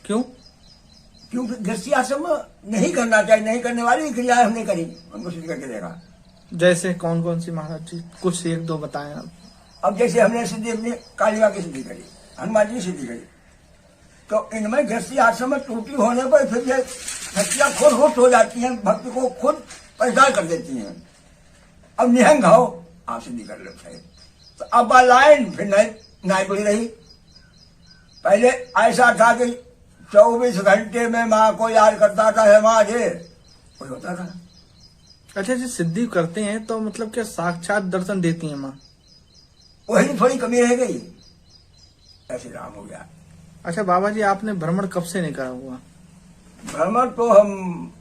क्यों? क्योंकि गृहस्थी आश्रम नहीं करना चाहिए, नहीं करने वाली क्रियाएं हमने करी, उनको सिद्ध करके देखा। जैसे कौन कौन सी महाराज जी, कुछ एक दो बताएं आप। अब जैसे हमने सिद्धि अपनी कालिका की सिद्धि करी, हनुमान जी की सिद्धि करी, तो इनमें गृहस्थी आश्रम में त्रुटि होने पर फिर ये शक्तियां खुद होश हो जाती हैं, भक्त को खुद परेशान कर देती हैं। अब निहंग हो, आप सिद्धि कर लो है। तो अब लाइन फिर नहीं खुली रही। पहले ऐसा था कि 24 घंटे में माँ को याद करता था, है माँ जे, कोई होता था। अच्छा जी, सिद्धि करते हैं तो मतलब क्या साक्षात दर्शन देती हैं माँ? वही थोड़ी कमी रह गई, ऐसे राम हो गया। अच्छा बाबा जी, आपने भ्रमण कब से नहीं करा हुआ? भ्रमण तो हम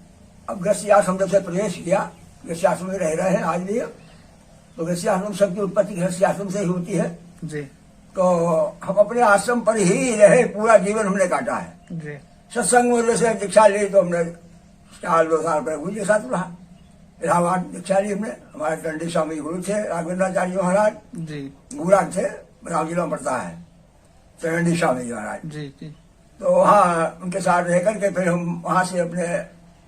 अब गृहस्थी आश्रम जब से प्रवेश किया, गृहस्थी आश्रम में रह रहे हैं आज भी, तो गृहस्थी आश्रम सबकी उत्पत्ति गृहस्थी आश्रम से ही होती है जी। तो हम अपने आश्रम पर ही रहे, पूरा जीवन हमने काटा है जी। सत्संग में जैसे दीक्षा ली तो हमने 4-2 साल प्रभु जी के साथ रहा। इलाहाबाद दीक्षा ली हमने, हमारे दंडी स्वामी गुरु थे राघवेंद्राचार्य महाराज जी। गुराग थे, बराव जिला में पड़ता है, दंडी स्वामी महाराज जी जी। तो वहाँ उनके साथ रह करके फिर हम वहाँ से अपने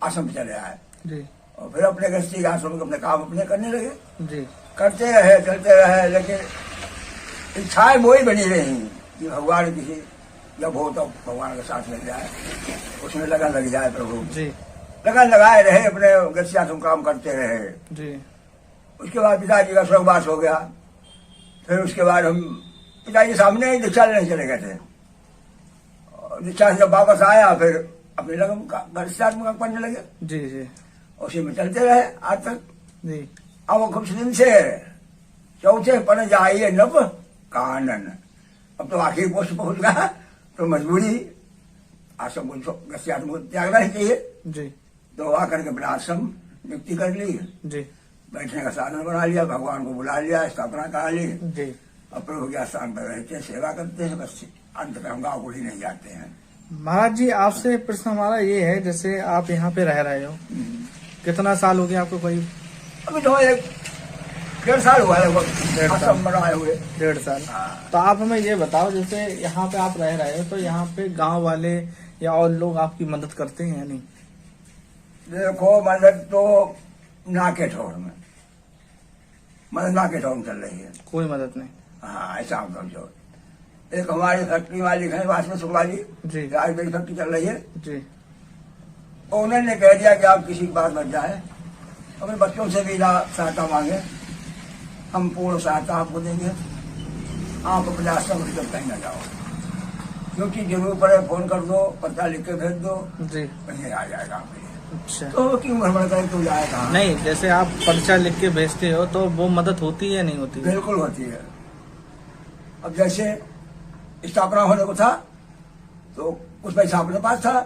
आश्रम पे चले आए जी। और फिर अपने गृहस्थी आश्रम के अपने काम अपने करने लगे, जी। करते रहे चलते रहे। लेकिन इच्छाएं वही बनी रही कि भगवान किसी जब हो तो भगवान के साथ लग जाए, उसमें लगन लग जाए प्रभु जी। लगन लगाए रहे, अपने गृहस्थी आश्रम काम करते रहे। जी। उसके बाद पिताजी का स्वर्गवास हो गया। फिर उसके बाद हम पिताजी सामने ही दीक्षा लेने चले गए थे। दीक्षा से जब वापस आया फिर अपने लगन गृहस्थी आश्रम काम करने लगे। जी। जी। उसी में चलते रहे आज तक। जी। अब कुछ दिन से चौथे पढ़ जाइए नव कानन, अब तो आखिरी पोस्ट पहुंच गया, तो मजबूरी आश्रम को गृहस्थी आश्रम को त्यागना ही चाहिए। जी। तो आकर के अपना आश्रम नियुक्ति कर ली, जी। बैठने का साधन बना लिया, भगवान को बुला लिया, स्थापना करा ली, जी। और प्रभु के स्थान पर रहते हैं, सेवा करते हैं, बस अंत में हम गाँव को ही नहीं जाते हैं। महाराज जी, आपसे प्रश्न हमारा ये है, जैसे आप यहाँ पे रह रहे हो, कितना साल हो गया आपको? करीब अभी तो 1.5 साल हुआ है आश्रम बनाए हुए। 1.5 साल। हाँ। तो आप हमें ये बताओ, जैसे यहाँ पे आप रह रहे हो तो यहाँ पे गांव वाले या और लोग आपकी मदद करते हैं या नहीं? देखो मदद तो नाके ठोर में, मदद नाके ठोर में चल रही है, कोई मदद नहीं। हाँ ऐसा हम समझो। एक हमारी फैक्ट्री मालिक है वासना सुख वाली जी। आज मेरी फैक्ट्री चल रही है, जी। उन्होंने कह दिया कि आप किसी की बात बच जाए, अपने बच्चों से भी ना सहायता मांगे, हम पूर्ण सहायता आपको देंगे, आप अपने आश्रम से कहीं ना जाओ, क्योंकि जरूर पड़े फोन कर दो, पता लिख के भेज दो, जी। वहीं आ जाएगा आपके लिए। अच्छा। तो क्यों गड़बड़ करे तू जाएगा? नहीं, जैसे आप पर्चा लिख के भेजते हो तो वो मदद होती है या नहीं होती? बिल्कुल होती है। अब जैसे स्थापना होने को था तो कुछ पैसा अपने पास था,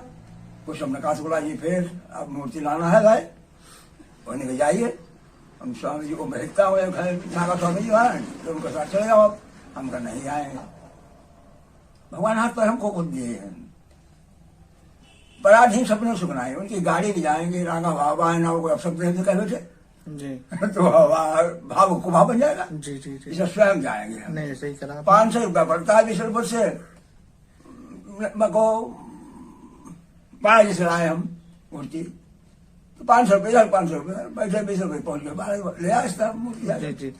कुछ हमने कहा बोला जी फिर अब मूर्ति लाना है भाई, उन्हें के जाइए, हम स्वामी जी को भेजता हूँ नागा स्वामी जी वहाँ, तो उनके साथ चले जाओ। अब हम का नहीं आए, भगवान हाथ पर हमको खुद दिए हैं, पराधीन सपने सुखनाए, उनकी गाड़ी भी जाएंगे, रागा बाबा है ना, वो अब सब कह बैठे जी। तो भाव को भाव बन जाएगा। जी। जी। जी। इसे स्वयं जाएंगे हम। नहीं, सही करा। 500 रुपया पड़ता है 20 रुपये से, को 12 से लाए हम मूर्ति, तो 500 रुपये 500 रुपये बैठे 20 रुपये पहुंच गए, 12 ले आया था मूर्ति। जी। जी।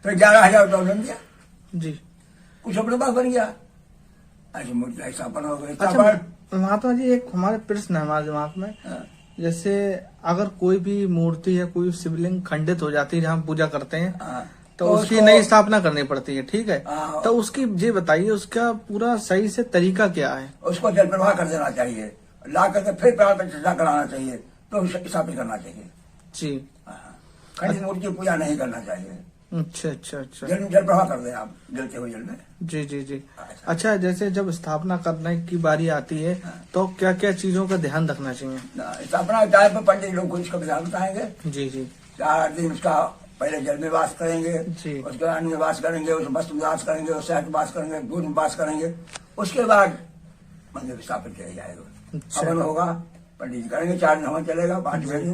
फिर 11,000 रुपया बन गया, जी। कुछ अपने पास बन गया, ऐसी मूर्ति ऐसा बना हो गई। अच्छा महात्मा जी, एक हमारे प्रश्न है हमारे दिमाग में, जैसे अगर कोई भी मूर्ति या कोई शिवलिंग खंडित हो जाती है जहाँ पूजा करते हैं, तो उसकी नई स्थापना करनी पड़ती है, ठीक है? तो उसकी ये बताइए, उसका पूरा सही से तरीका क्या है? उसको जल प्रवाह कर देना चाहिए, ला करके फिर प्राण प्रतिष्ठा कराना चाहिए, तो स्थापित करना चाहिए जी। खंडित मूर्ति की पूजा नहीं करना चाहिए। अच्छा अच्छा अच्छा। जल प्रवाह कर दे आप जलते हुए जल में। जी जी जी। अच्छा, जैसे जब स्थापना करने की बारी आती है तो क्या क्या चीजों का ध्यान रखना चाहिए? स्थापना टाइम पर पंडित लोग को इसका ध्यान बताएंगे। जी जी। 4 दिन उसका पहले जल में वास करेंगे, जी। उसके बाद अन्न में वास करेंगे, उस वस्त्र में वास करेंगे, उस शहद में वास करेंगे, दूध में वास करेंगे, उसके बाद मंदिर स्थापित किया जाएगा। अच्छा। हवन होगा, पंडित जी करेंगे, 4 दिन हवन चलेगा, 5 बजे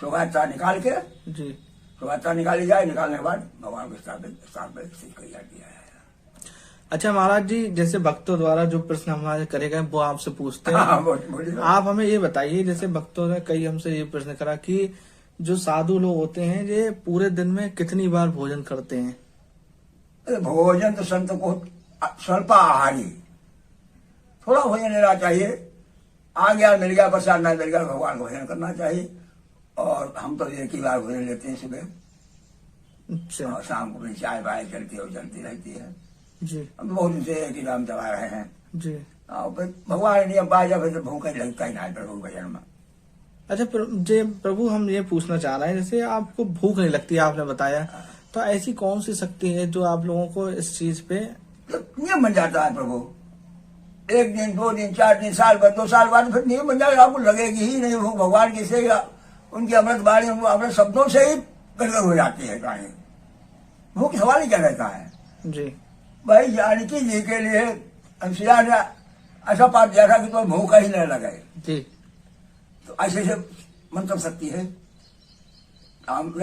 शोभायात्रा निकाल के जी शोभायात्रा निकाली जाए, निकालने के बाद भगवान को स्थापित स्थित कर दिया है। अच्छा महाराज जी, जैसे भक्तों द्वारा जो प्रश्न हमारे करे गए वो आपसे पूछते हैं। हाँ, बोलिए। आप हमें ये बताइए, जैसे भक्तों ने कई हमसे ये प्रश्न करा कि जो साधु लोग होते हैं ये पूरे दिन में कितनी बार भोजन करते हैं? भोजन तो संत को स्वल्पाहारी, थोड़ा भोजन लेना चाहिए। आ गया मिल गया, प्रसाद ना मिल गया, भगवान को भोजन करना चाहिए। और हम तो एक ही बार भोजन लेते हैं सुबह, अच्छा और शाम को भी चाय वाय चलती है, चलती रहती है। जी हम तो बहुत दिन से एक ही नाम चला रहे हैं। जी। और फिर भगवान नियम पाया जब तो भूख ही लगता ही ना है प्रभु भजन में। अच्छा प्रभु, हम ये पूछना चाह रहे हैं, जैसे आपको भूख नहीं लगती, आपने बताया, तो ऐसी कौन सी शक्ति है जो आप लोगों को इस चीज पे तो नियम बन जाता है प्रभु। एक दिन, 2 दिन, 4 दिन, साल भर, 2 साल बाद फिर नियम बन जाएगा। आपको लगेगी ही नहीं भूख। भगवान की से उनकी अमृत वाणी, अमृत शब्दों से ही गदगद हो जाती है कहानी। भूख सवाल ही क्या रहता है जी। भाई। जानकी जी के लिए अंशिया ने ऐसा पाठ दिया था कि तो भूख ही नहीं लगे जी। तो ऐसे से मंत्र शक्ति है। हम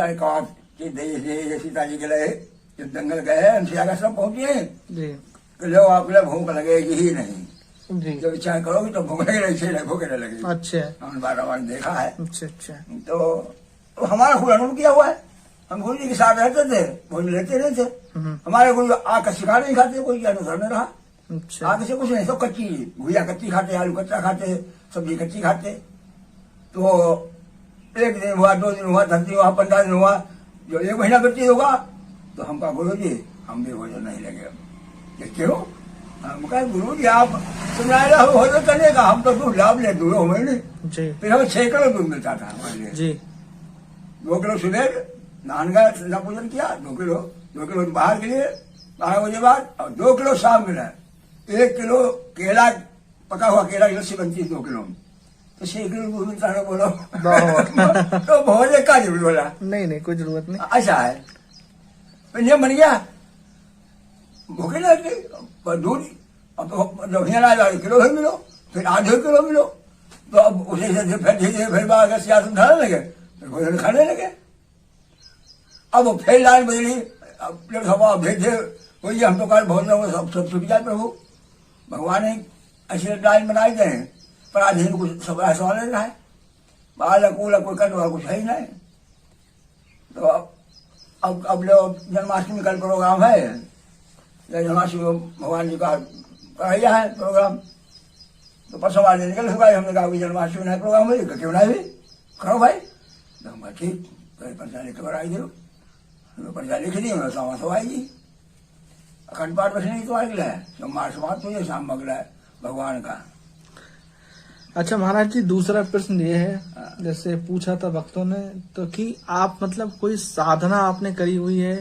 सीता जी के लिए जब जंगल गए, अंशिया का सब पहुंचे जी कि लो आप भूख लगेगी ही नहीं, जी। जब इच्छा करोगी तो भूख नहीं भूखे नहीं लगेगी। अच्छा हमने बार देखा है। अच्छा अच्छा। तो हमारा खुद अनुभव किया हुआ है। हम गुरु जी के साथ रहते थे, भोजन लेते नहीं थे। हमारे गुरु आग शिकार नहीं खाते, कोई अनुसार नहीं रहा। अच्छा आग से कुछ नहीं, सब कच्ची भुजिया कच्ची खाते, आलू कच्चा खाते, सब्जी कच्ची खाते। तो 1 दिन हुआ, 2 दिन हुआ, 10 दिन हुआ, 15 दिन हुआ, जो 1 महीना व्यतीत होगा तो हम कहा गुरु जी हम भी भोजन नहीं लेंगे। क्यों? हम कहा गुरु जी आप सुनाए रहे भोजन करने का, हम तो दूध लाभ ले 2 महीने। जी। फिर हमें 6 किलो दूध मिलता था हमारे लिए। जी। 2 किलो सुबह नहान गया, ठंडा पूजन किया, 2 किलो बाहर के लिए 12 बजे बाद, और 2 किलो शाम मिला। 1 किलो केला, पका हुआ केला की लस्सी बनती है 2 किलो, तो 6 किलो दूध मिलता है। बोलो तो भोजन का जरूर बोला नहीं कोई जरूरत नहीं। ऐसा है, नियम बन गया। भूखे लगे दूध, अब तो जब यहाँ आया 1 किलो ही मिलो, फिर आधे किलो मिलो, तो अब उसी से फिर धीरे फिर बाहर सियासत धारने लगे, फिर भोजन खाने लगे। अब फिर लाइन बदली, अब हवा भेजे वही, हम तो कल भोजन सब छुट जाए प्रभु। भगवान ने ऐसी लाइन बनाई दे, पर आधे कुछ सब ऐसा नहीं रहा है। बालक उलक कोई कटवा कुछ है ही नहीं। तो अब जन्माष्टमी कल प्रोग्राम है, जन्माष्टमी भगवान जी का कराया है प्रोग्राम, तो परसों वाले निकल चुका है। हमने कहा जन्माष्टमी नहीं प्रोग्राम है, क्यों नहीं भी करो भाई। तो हम ठीक, तो पर्चा लिख कर आई दो, पर्चा लिख दी, उन्होंने सवा सो आएगी। अखंड पाठ बसने की तो अगला है, सोमवार समाप्त हो जाए, शाम अगला है भगवान का। अच्छा महाराज जी, दूसरा प्रश्न ये है, जैसे पूछा था भक्तों ने, तो कि आप मतलब कोई साधना आपने करी हुई है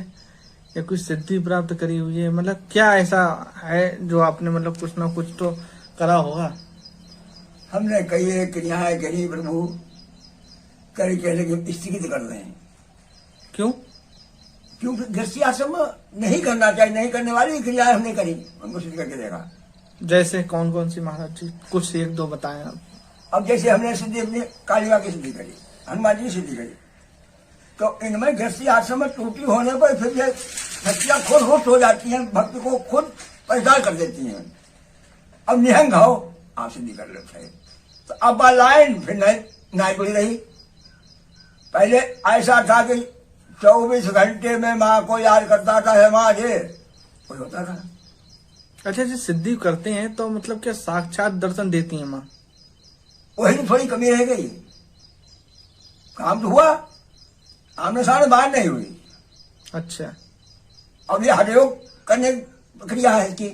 या कोई सिद्धि प्राप्त करी हुई है, मतलब क्या ऐसा है जो आपने मतलब कुछ ना कुछ तो करा होगा? हमने कई क्रियाएं करी प्रभु, करी कहने की स्थगित कर रहे हैं। क्यों? क्योंकि गृहस्थी आश्रम नहीं करना चाहिए, नहीं करने वाली क्रियाएं हमने करी, उनको सिद्ध करके देखा। जैसे कौन कौन सी महाराज जी, कुछ 1-2 बताएं आप। अब जैसे हमने सिद्धि अपनी कालिका की सिद्धि करी, हनुमान जी की सिद्धि करी, तो इनमें गृहस्थी आश्रम में त्रुटि होने पर फिर ये शक्तियां खुद रुष्ट हो जाती हैं, भक्त को खुद पैदा कर देती हैं। अब निहंग हो, आप सिद्धि कर लेते हैं। तो अब लाइन फिर नहीं जुड़ी रही। पहले ऐसा था कि 24 घंटे में माँ को याद करता था, है माँ जे, कोई होता था। अच्छा जी, सिद्धि करते हैं तो मतलब क्या साक्षात दर्शन देती है माँ? वही थोड़ी कमी रह गई। काम तो हुआ, आमने सामने बात नहीं हुई। अच्छा। अब ये हठयोग करने की प्रक्रिया है कि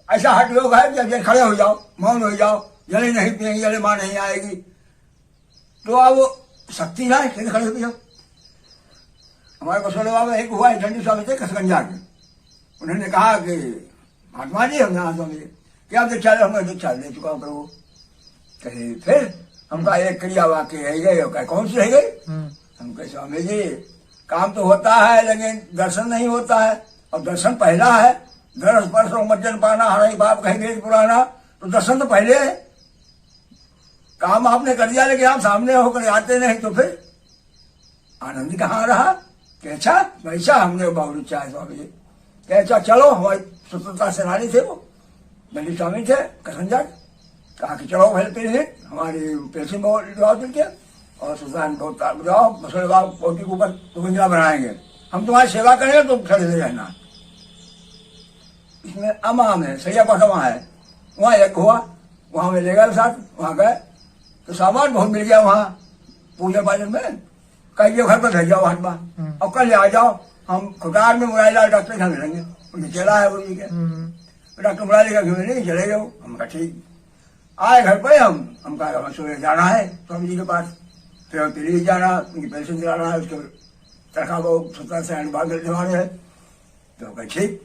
ऐसा हठयोग है कि अब खड़े हो जाओ, मौन हो जाओ, जले नहीं पिएंगे, जले माँ नहीं आएगी, तो अब शक्ति ना है, खड़े हो जाओ। हमारे कसोले बाबा एक हुआ है, ठंडी स्वामी थे कसगंजा के, उन्होंने कहा कि महात्मा जी हमने हाथों में क्या दीक्षा ले, हमने दीक्षा ले चुका हूँ प्रभु। कहे फिर हम कहा एक क्रिया वाक्य रह गई, और कौन सी रह गई? हम कहे स्वामी जी काम तो होता है लेकिन दर्शन नहीं होता है, और दर्शन पहला है। दर्श स्पर्श मज्जन पाना हराई बाप कहेंगे पुराना, तो दर्शन तो पहले है। काम आपने कर दिया लेकिन आप सामने होकर आते नहीं, तो फिर आनंद कहाँ रहा? कि अच्छा वैसा हमने बहुत इच्छा है स्वामी जी। कि अच्छा चलो, हमारी स्वतंत्रता सेनानी थे वो, दंडी स्वामी थे कसंजर, कहा कि चलो पहले पीढ़ी हमारी पेंशन को लिखवाओ दिल और सुल्तान को बुलाओ, मसलबाग कोटी के ऊपर मंजिला बनाएंगे, हम तुम्हारी सेवा करेंगे, तुम खड़े हुए रहना। इसमें अमाम है, सैया पासा वहां है, वहां एक हुआ, वहां में ले गए साथ, वहां गए तो सामान बहुत मिल गया वहां पूजन पाजन में, कल ये घर पर भेज जाओ हाथ में और कल आ जाओ, हम खुदार में मुरारीलाल डॉक्टर के मिलेंगे, उनकी चला है उन्हीं के, डॉक्टर मुरारी का मिलेंगे, चले जाओ। हम कहा ठीक। आए घर पे हम कहा सुबह जाना है स्वामी जी के पास, फिर हम दिल्ली जाना, उनकी पेंशन दिलाना है, उसके तनख्वाह को 17 से 8 दिलवाने है। तो कहा ठीक।